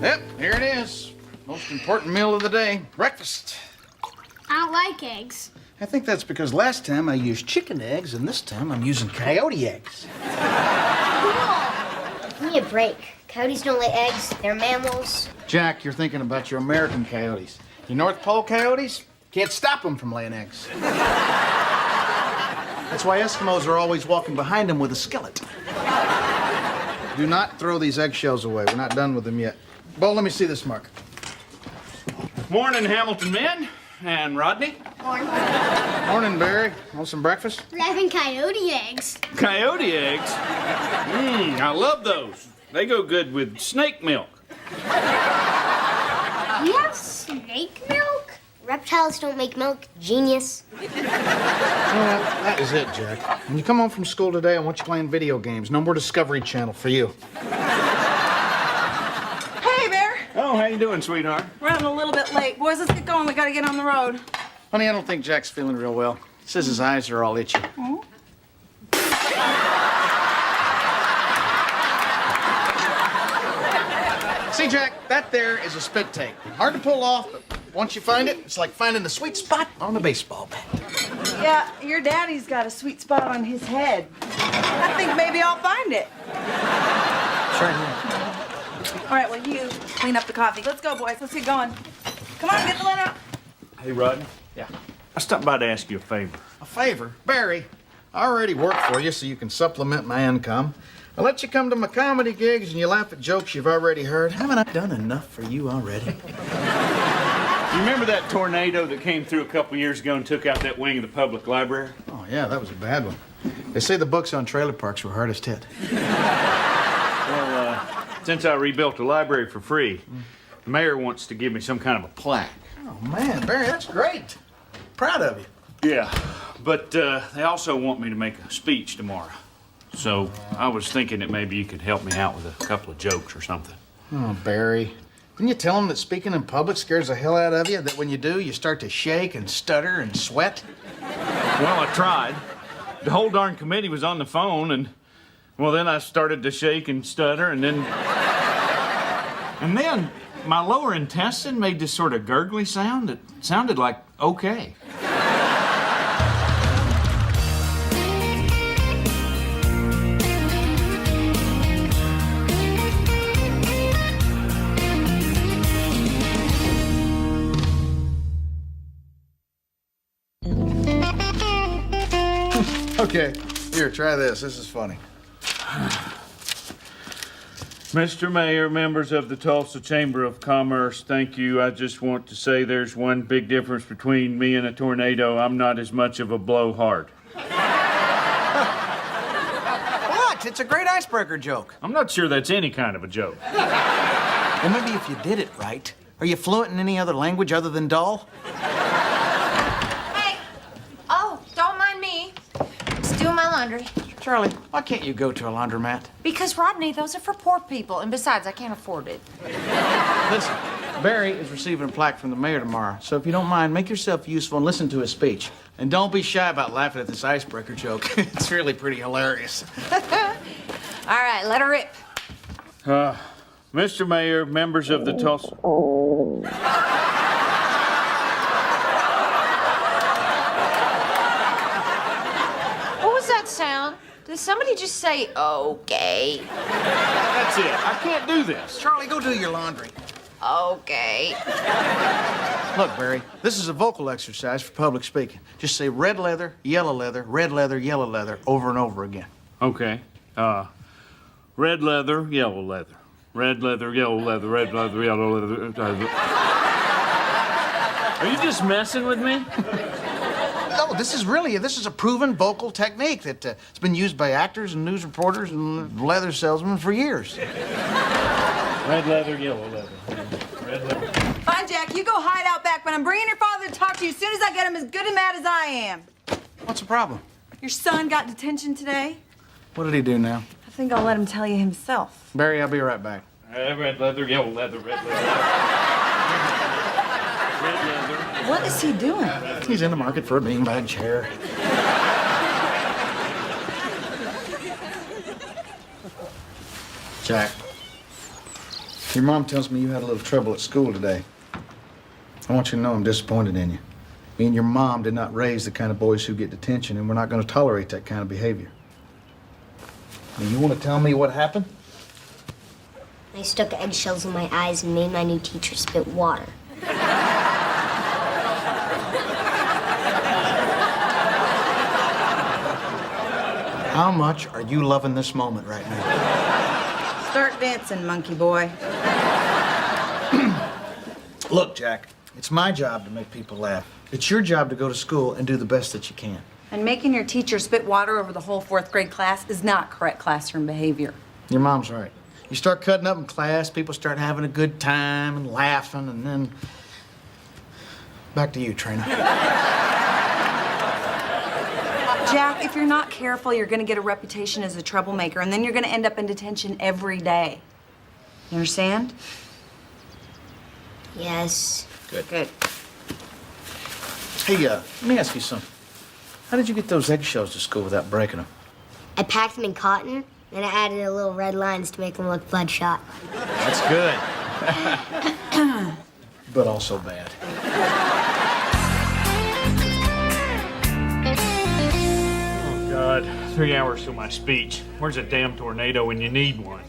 Yep, here it is. Most important meal of the day, breakfast. I don't like eggs. I think that's because last time I used chicken eggs and this time I'm using coyote eggs. Give me a break. Coyotes don't lay eggs. They're mammals. Jack, you're thinking about your American coyotes. Your North Pole coyotes, can't stop them from laying eggs. That's why Eskimos are always walking behind them with a skillet. Do not throw these eggshells away. We're not done with them yet. Bo, let me see this mark. Morning, Hamilton men. And Rodney? Morning. Morning, Barry. Want some breakfast? We're having coyote eggs. Coyote eggs? I love those. They go good with snake milk. We have snake milk? Reptiles don't make milk. Genius. Yeah, that is it, Jack. When you come home from school today, I want you playing video games. No more Discovery Channel for you. Hey there. Oh, how you doing, sweetheart? Running a little bit late. Boys, let's get going. We gotta get on the road. Honey, I don't think Jack's feeling real well. He says his eyes are all itchy. Oh? See, Jack, that there is a spit take. Hard to pull off, but once you find it, it's like finding the sweet spot on a baseball bat. Yeah, your daddy's got a sweet spot on his head. I think maybe I'll find it. Sure. All right, well, you clean up the coffee. Let's go, boys. Let's get going. Come on, get the letter out. Hey, Rodney. Yeah. I stopped by to ask you a favor. A favor? Barry, I already work for you so you can supplement my income. I let you come to my comedy gigs and you laugh at jokes you've already heard. Haven't I done enough for you already? You remember that tornado that came through a couple years ago and took out that wing of the public library? Oh, yeah, that was a bad one. They say the books on trailer parks were hardest hit. Well, since I rebuilt the library for free, the mayor wants to give me some kind of a plaque. Oh, man, Barry, that's great. Proud of you. Yeah, but they also want me to make a speech tomorrow. So I was thinking that maybe you could help me out with a couple of jokes or something. Oh, Barry. Didn't you tell them that speaking in public scares the hell out of you? That when you do, you start to shake and stutter and sweat? Well, I tried. The whole darn committee was on the phone, and, well, then I started to shake and stutter, and then my lower intestine made this sort of gurgly sound that sounded like okay. Okay, here, try this. This is funny. Mr. Mayor, members of the Tulsa Chamber of Commerce, thank you. I just want to say there's one big difference between me and a tornado. I'm not as much of a blowhard. What? It's a great icebreaker joke. I'm not sure that's any kind of a joke. Well, maybe if you did it right. Are you fluent in any other language other than dull? Hey. Oh, don't mind me. Just doing my laundry. Charlie, why can't you go to a laundromat? Because, Rodney, those are for poor people. And besides, I can't afford it. Listen, Barry is receiving a plaque from the mayor tomorrow. So if you don't mind, make yourself useful and listen to his speech. And don't be shy about laughing at this icebreaker joke. It's really pretty hilarious. All right, let her rip. Mr. Mayor, members of the Tulsa... What was that sound? Did somebody just say, okay? That's it. I can't do this. Charlie, go do your laundry. Okay. Look, Barry, this is a vocal exercise for public speaking. Just say red leather, yellow leather, red leather, yellow leather over and over again. Okay. Red leather, yellow leather. Red leather, yellow leather, red leather, yellow leather. Are you just messing with me? No, this is a proven vocal technique that it's been used by actors and news reporters and leather salesmen for years. Red leather, yellow leather. Red leather. Fine, Jack. You go hide out back, but I'm bringing your father to talk to you as soon as I get him as good and mad as I am. What's the problem? Your son got detention today. What did he do now? I think I'll let him tell you himself. Barry, I'll be right back. Red leather, yellow leather, red leather. Red leather. What is he doing? He's in the market for a beanbag chair. Jack, Your mom tells me you had a little trouble at school today. I want you to know I'm disappointed in you. Me and your mom did not raise the kind of boys who get detention, and we're not going to tolerate that kind of behavior. Now, you want to tell me what happened? I stuck eggshells in my eyes and made my new teacher spit water. How much are you loving this moment right now? Start dancing, monkey boy. Look, Jack, it's my job to make people laugh. It's your job to go to school and do the best that you can. And making your teacher spit water over the whole 4th grade class is not correct classroom behavior. Your mom's right. You start cutting up in class, people start having a good time and laughing, and then... Back to you, Trina. Jack, if you're not careful, you're gonna get a reputation as a troublemaker, and then you're gonna end up in detention every day. You understand? Yes. Good. Good. Hey, let me ask you something. How did you get those eggshells to school without breaking them? I packed them in cotton, then I added a little red lines to make them look bloodshot. That's good. But also bad. Oh, God. 3 hours till my speech. Where's a damn tornado when you need one?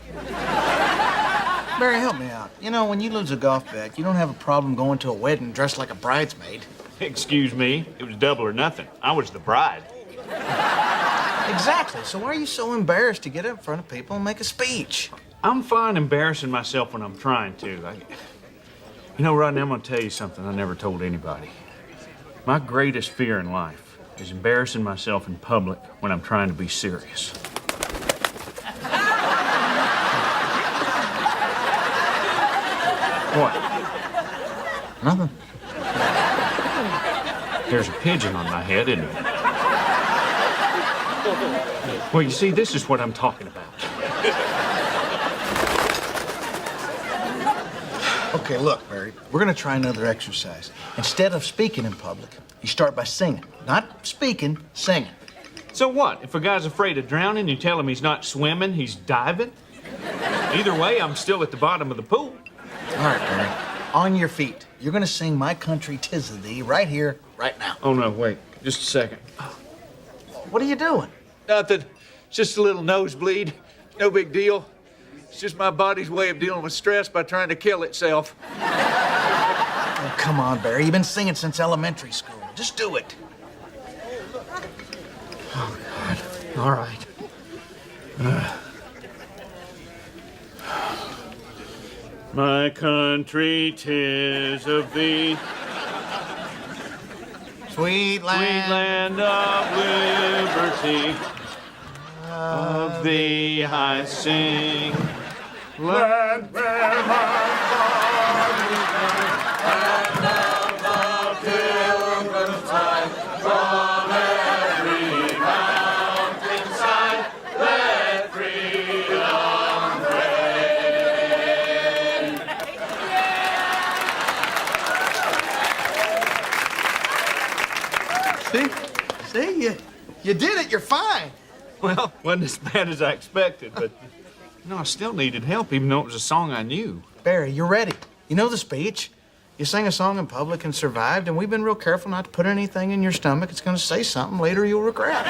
Barry, help me out. You know, when you lose a golf bet, you don't have a problem going to a wedding dressed like a bridesmaid. Excuse me, it was double or nothing. I was the bride. Exactly. So why are you so embarrassed to get up in front of people and make a speech? I'm fine embarrassing myself when I'm trying to. You know, Rodney, I'm gonna tell you something I never told anybody. My greatest fear in life is embarrassing myself in public when I'm trying to be serious. What? Nothing. There's a pigeon on my head, isn't there? Well, you see, this is what I'm talking about. Okay, look, Barry, we're gonna try another exercise. Instead of speaking in public, you start by singing. Not speaking, singing. So what? If a guy's afraid of drowning, you tell him he's not swimming, he's diving? Either way, I'm still at the bottom of the pool. All right, Barry. On your feet. You're gonna sing My Country 'Tis of Thee right here, right now. Oh, no, wait. Just a second. What are you doing? Nothing. It's just a little nosebleed. No big deal. It's just my body's way of dealing with stress by trying to kill itself. Oh, come on, Barry. You've been singing since elementary school. Just do it. Oh, God. All right. My country, 'tis of thee, Sweet sweet land. land of liberty. Of thee I sing. Land where my fathers died, land of the pilgrim's tide, from every mountainside, let freedom reign. See, you did it. You're fine. Well, wasn't as bad as I expected, but I still needed help, even though it was a song I knew. Barry, you're ready. You know the speech. You sang a song in public and survived, and we've been real careful not to put anything in your stomach. It's going to say something later you'll regret.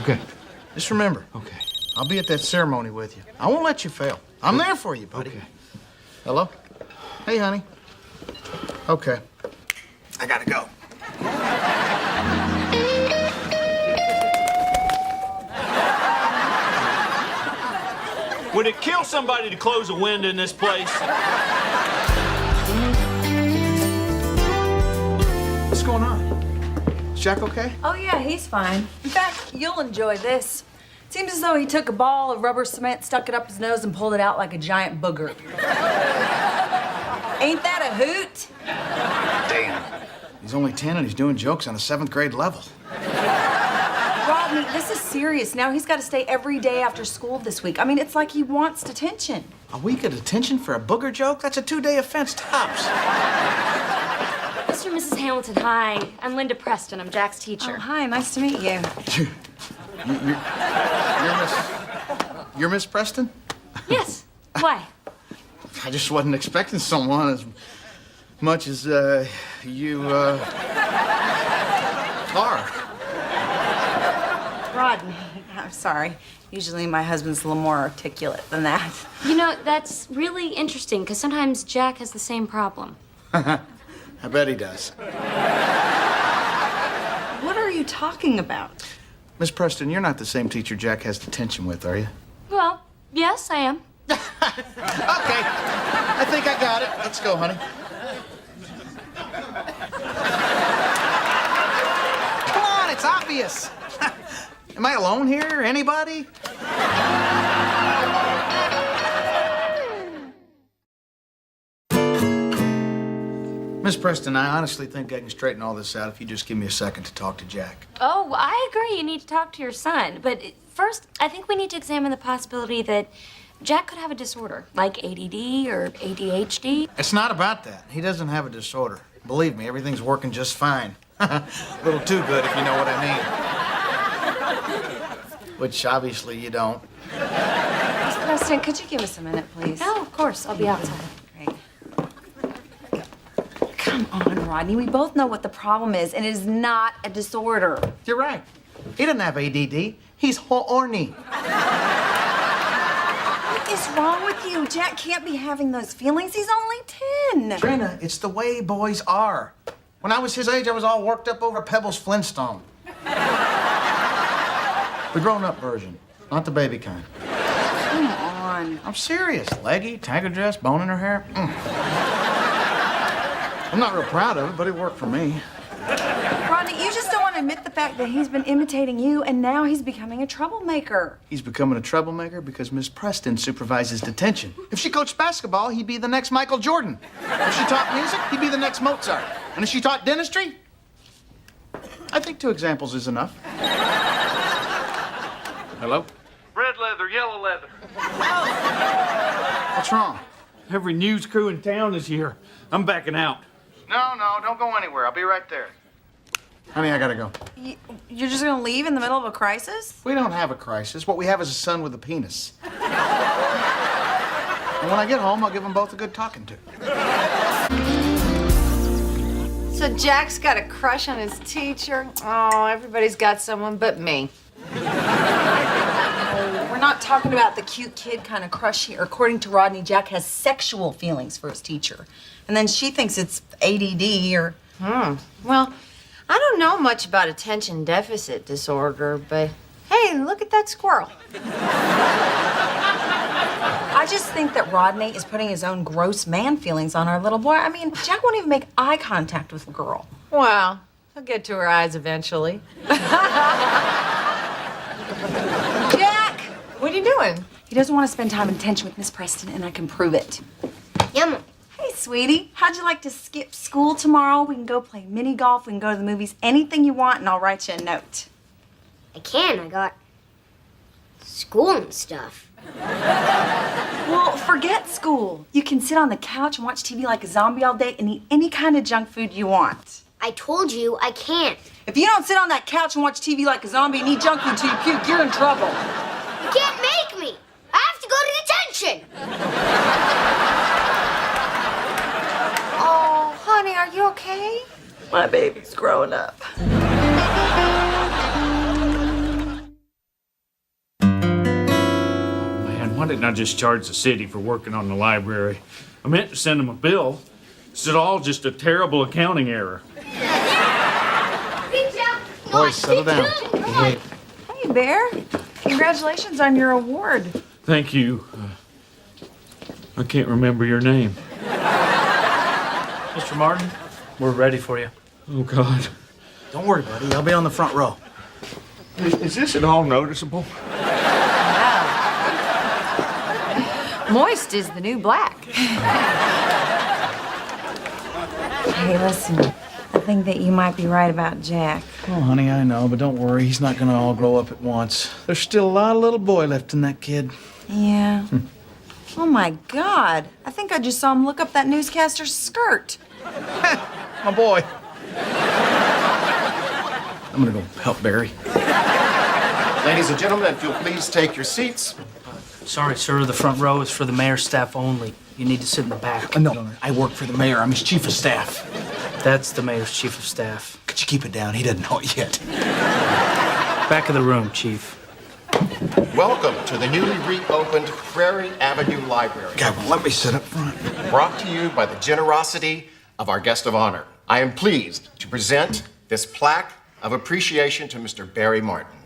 Okay. Just remember, Okay. I'll be at that ceremony with you. I won't let you fail. I'm there for you, buddy. Okay. Hello? Hey, honey. Okay. I gotta go. Would it kill somebody to close a window in this place? What's going on? Is Jack okay? Oh, yeah, he's fine. In fact, you'll enjoy this. Seems as though he took a ball of rubber cement, stuck it up his nose, and pulled it out like a giant booger. Ain't that a hoot? Damn. He's only 10 and he's doing jokes on a 7th grade level. Rodney, this is serious. Now he's got to stay every day after school this week. I mean, it's like he wants detention. A week of detention for a booger joke? That's a 2-day offense tops. Mr. and Mrs. Hamilton, hi. I'm Linda Preston. I'm Jack's teacher. Oh, hi, nice to meet you. You're Miss Preston? Yes. Why? I just wasn't expecting someone as much as you are. Rodney, I'm sorry. Usually my husband's a little more articulate than that. You know, that's really interesting because sometimes Jack has the same problem. I bet he does. What are you talking about? Miss Preston, you're not the same teacher Jack has detention with, are you? Well, yes, I am. Okay. I think I got it. Let's go, honey. Come on, it's obvious. Am I alone here? Anybody? Miss Preston, I honestly think I can straighten all this out if you just give me a second to talk to Jack. Oh, I agree. You need to talk to your son. But first, I think we need to examine the possibility that Jack could have a disorder, like ADD or ADHD. It's not about that. He doesn't have a disorder. Believe me, everything's working just fine. A little too good, if you know what I mean. Which, obviously, you don't. Miss Preston, could you give us a minute, please? Oh, of course. I'll be outside. Great. Come on, Rodney. We both know what the problem is, and it is not a disorder. You're right. He doesn't have ADD. He's horny. What is wrong with you? Jack can't be having those feelings. He's only 10. Trina, it's the way boys are. When I was his age, I was all worked up over Pebbles Flintstone. The grown-up version, not the baby kind. Come on. I'm serious. Leggy, tiger dress, bone in her hair. I'm not real proud of it, but it worked for me. Rodney, you just don't want to admit the fact that he's been imitating you, and now he's becoming a troublemaker. He's becoming a troublemaker because Miss Preston supervises detention. If she coached basketball, he'd be the next Michael Jordan. If she taught music, he'd be the next Mozart. And if she taught dentistry, I think 2 examples is enough. Hello? Red leather, yellow leather. What's wrong? Every news crew in town is here. I'm backing out. No, don't go anywhere. I'll be right there. Honey, I gotta go. You're just gonna leave in the middle of a crisis? We don't have a crisis. What we have is a son with a penis. And when I get home, I'll give them both a good talking to. So Jack's got a crush on his teacher? Oh, everybody's got someone but me. We're not talking about the cute kid kind of crush here. According to Rodney, Jack has sexual feelings for his teacher. And then she thinks it's ADD or... Well, I don't know much about attention deficit disorder, but hey, look at that squirrel. I just think that Rodney is putting his own gross man feelings on our little boy. I mean, Jack won't even make eye contact with the girl. Well, he'll get to her eyes eventually. Jack, what are you doing? He doesn't want to spend time in detention with Miss Preston, and I can prove it. Yum. Hey, sweetie, how'd you like to skip school tomorrow? We can go play mini golf, we can go to the movies, anything you want, and I'll write you a note. I got school and stuff. Well, forget school. You can sit on the couch and watch TV like a zombie all day and eat any kind of junk food you want. I told you I can't. If you don't sit on that couch and watch TV like a zombie and eat junk food till you puke, you're in trouble. You can't make me. I have to go to detention. Oh, honey, are you okay? My baby's growing up. Man, why didn't I just charge the city for working on the library? I meant to send them a bill. It's all just a terrible accounting error. Boys, settle down. Hey, Bear. Congratulations on your award. Thank you. I can't remember your name. Mr. Martin, we're ready for you. Oh, God. Don't worry, buddy. I'll be on the front row. Is this at all noticeable? Moist is the new black. Hey, listen. I think that you might be right about Jack. Oh, honey, I know, but don't worry. He's not gonna all grow up at once. There's still a lot of little boy left in that kid. Yeah. Oh, my God. I think I just saw him look up that newscaster's skirt. My boy. I'm gonna go help Barry. Ladies and gentlemen, if you'll please take your seats. Sorry, sir. The front row is for the mayor's staff only. You need to sit in the back. No, I work for the mayor. I'm his chief of staff. That's the mayor's chief of staff. Could you keep it down? He doesn't know it yet. Back of the room, chief. Welcome to the newly reopened Prairie Avenue Library. God, well, let me sit up front. Brought to you by the generosity of our guest of honor. I am pleased to present this plaque of appreciation to Mr. Barry Martin.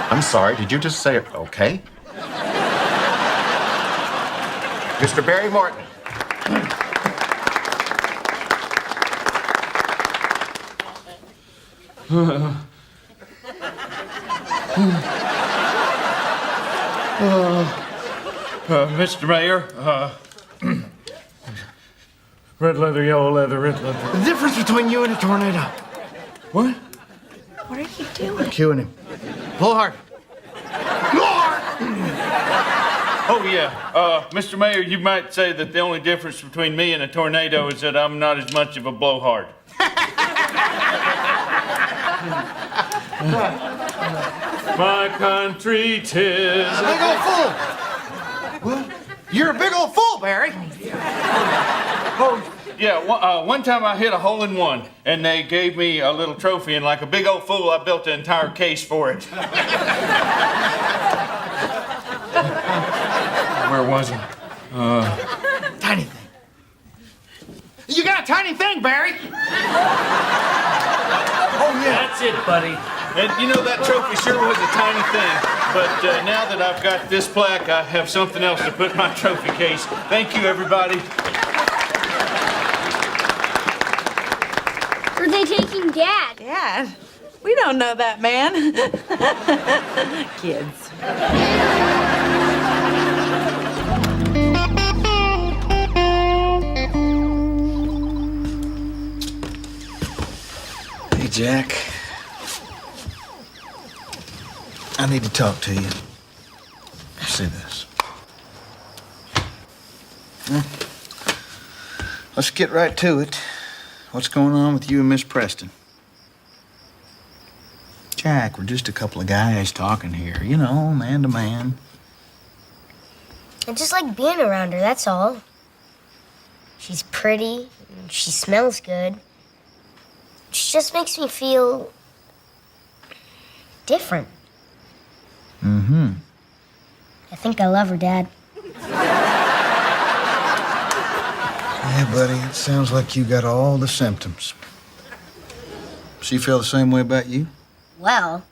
I'm sorry, did you just say okay? Mr. Barry Martin. Mr. Mayor, red leather, yellow leather, red leather. The difference between you and a tornado. What? What are you doing? Cueing him. Blow hard. Oh, yeah. Mr. Mayor, you might say that the only difference between me and a tornado is that I'm not as much of a blowhard. My country 'tis a Big old fool. Well, you're a big old fool, Barry. Oh, yeah. One time I hit a hole in one, and they gave me a little trophy, and like a big old fool, I built an entire case for it. Where was I? Tiny thing. You got a tiny thing, Barry. Oh, yeah. That's it, buddy. And you know, that trophy sure was a tiny thing. But now that I've got this plaque, I have something else to put in my trophy case. Thank you, everybody. Are they taking Dad? Dad? We don't know that man. Kids. Hey, Jack. I need to talk to you. See this. Well, let's get right to it. What's going on with you and Miss Preston? Jack, we're just a couple of guys talking here. You know, man to man. I just like being around her, that's all. She's pretty, and she smells good. She just makes me feel different. Mm-hmm. I think I love her, Dad. Yeah, buddy, it sounds like you got all the symptoms. She feel the same way about you? Well,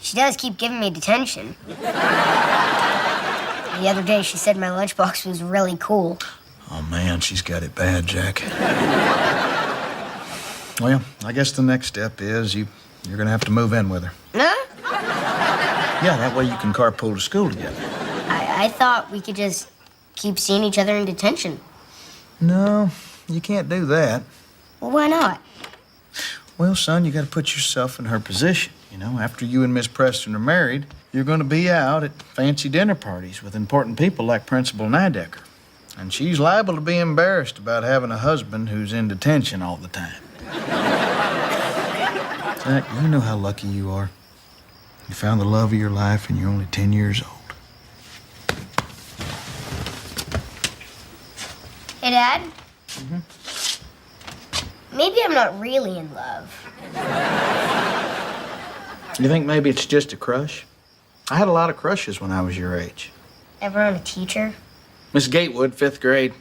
she does keep giving me detention. The other day, she said my lunchbox was really cool. Oh, man, she's got it bad, Jack. Well, I guess the next step is you're gonna have to move in with her. Huh? Yeah, that way you can carpool to school together. I thought we could just keep seeing each other in detention. No, you can't do that. Well, why not? Well, son, you gotta put yourself in her position. You know, after you and Miss Preston are married, you're gonna be out at fancy dinner parties with important people like Principal Nidecker. And she's liable to be embarrassed about having a husband who's in detention all the time. Jack, you know how lucky you are. You found the love of your life and you're only 10 years old. Hey, Dad? Maybe I'm not really in love. You think maybe it's just a crush? I had a lot of crushes when I was your age. Ever on a teacher? Miss Gatewood, 5th grade.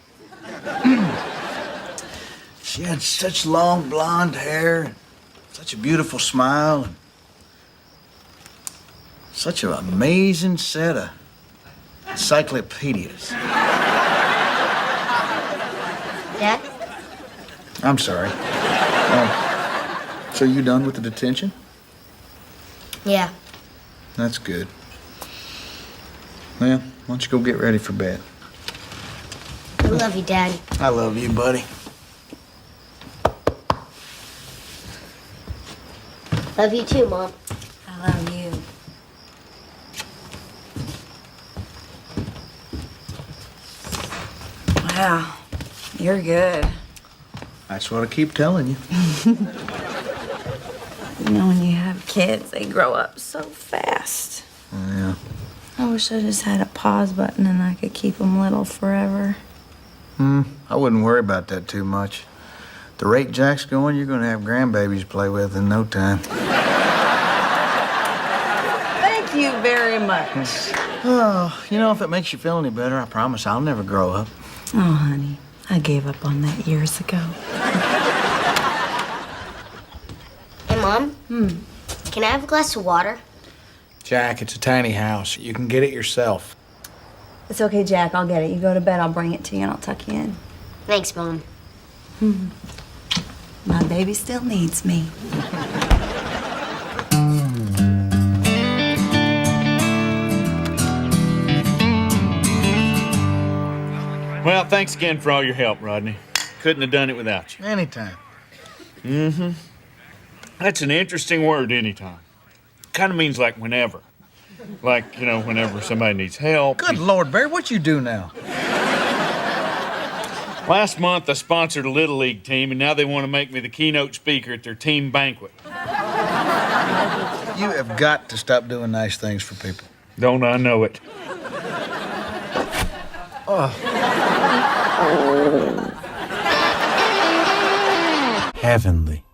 She had such long blonde hair, and such a beautiful smile, and such an amazing set of encyclopedias. Dad? I'm sorry. So you done with the detention? Yeah. That's good. Well, why don't you go get ready for bed? I love you, Dad. I love you, buddy. Love you too, Mom. I love you. Wow, you're good. That's what I keep telling you. You know, when you have kids, they grow up so fast. Yeah. I wish I just had a pause button and I could keep them little forever. I wouldn't worry about that too much. The rate Jack's going, you're gonna have grandbabies to play with in no time. Thank you very much. Oh, you know, if it makes you feel any better, I promise I'll never grow up. Oh, honey, I gave up on that years ago. Hey, Mom? Can I have a glass of water? Jack, it's a tiny house. You can get it yourself. It's okay, Jack. I'll get it. You go to bed, I'll bring it to you and I'll tuck you in. Thanks, Mom. My baby still needs me. Well, thanks again for all your help, Rodney. Couldn't have done it without you. Anytime. That's an interesting word, anytime. Kind of means like whenever. Like, you know, whenever somebody needs help. Good Lord, Barry, what you do now? Last month, I sponsored a Little League team, and now they want to make me the keynote speaker at their team banquet. You have got to stop doing nice things for people. Don't I know it? Heavenly.